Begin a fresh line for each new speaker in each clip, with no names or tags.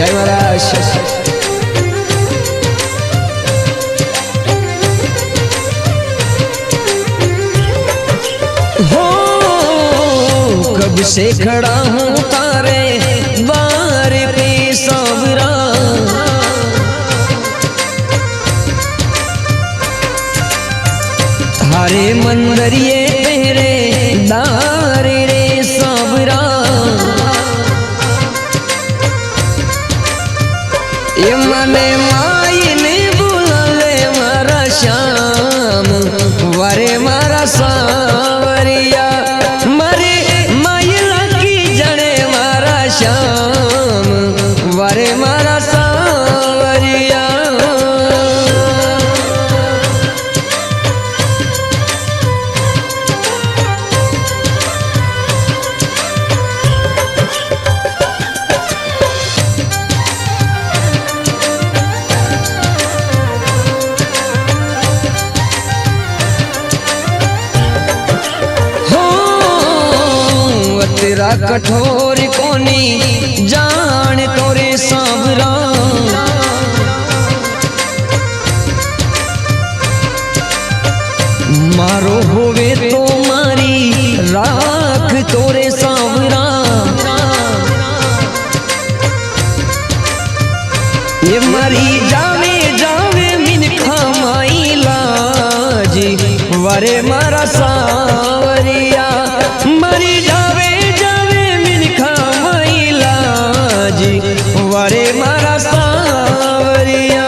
જય મહારાજ। हो कब से खड़ा हूँ तारे द्वार पे सावरा, थारे मंदरिए तेरे दार रे सावरा। ये मने माई ने बुला ले मारा श्याम, वारे मारा सावरिया, मरे माई लगी जने मारा श्याम, वारे मारा सावरिया। तेरा कठोर कोनी जान तोरे सावरा, मारो होवे तो मारी राख तोरे सावरा। ये मरी जावे जावे मिनखा माई लाज, वारे मारा सावरिया, मरी जावे वारे मारा सावरिया।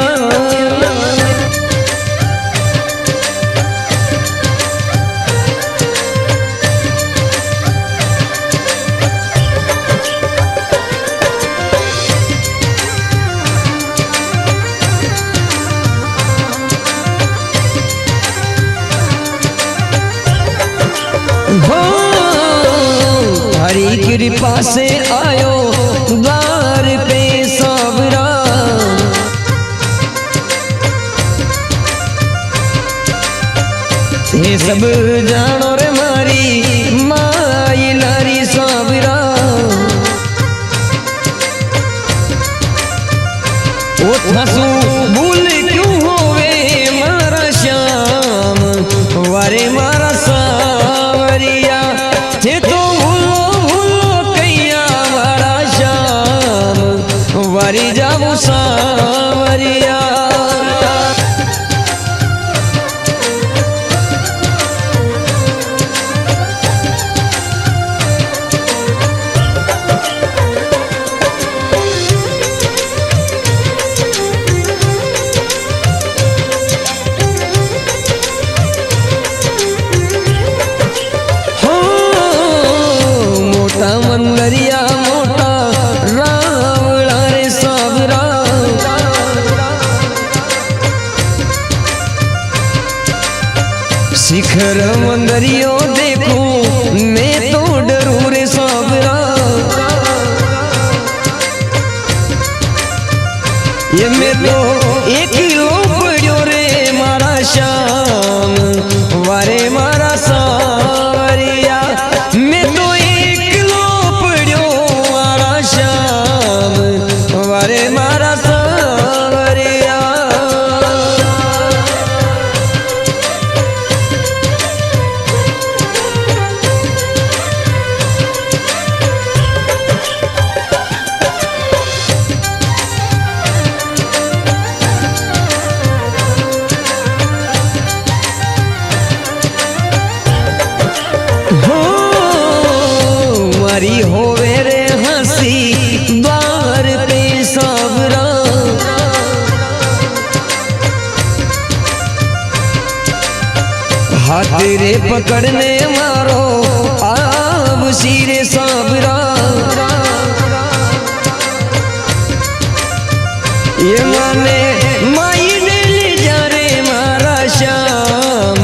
हो हरी कृपा से आयो द्वार पे सावरा, ये सब जानो रे मारी माई लारी सावरा। ओ थासू भूल क्यों होवे मारा श्याम, वारे मारा सावरिया, थे तो वारी जाऊ सावरिया। हो मोटा मंदरिया मोटा रावला रे सावरा, शिखर मंदरियो देखूं मैं तो डरू रे सावरा। ये मैं तो एक लो पड़ो रे मारा श्याम, वारे मारा सावरिया, मैं तो एक लो पड़ो मारा श्याम, वारे मारा सावरिया। मारी होवे रे हंसी द्वार पे सावरा, हाथ रे पकड़ने मारो आब सीरे सावरा। ये माने माई ने ले जा रे मारा श्याम,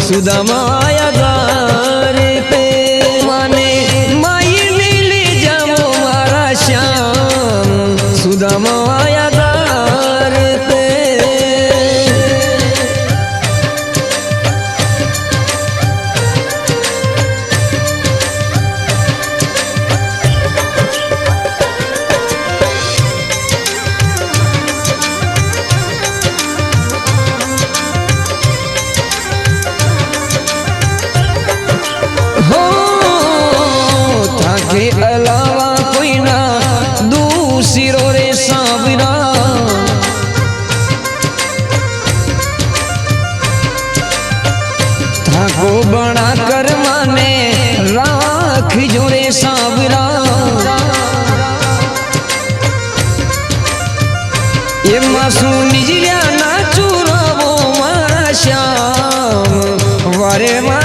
सुदामा आया द्वार पे, माने माई ने ले जाओ मारा श्याम, सुदामा आया द्वार पे। रे सावरा थाको बड़ा कर माने राख जो रे सावरा ये मासू निजलिया ना चुरावो मारा श्याम वारे मा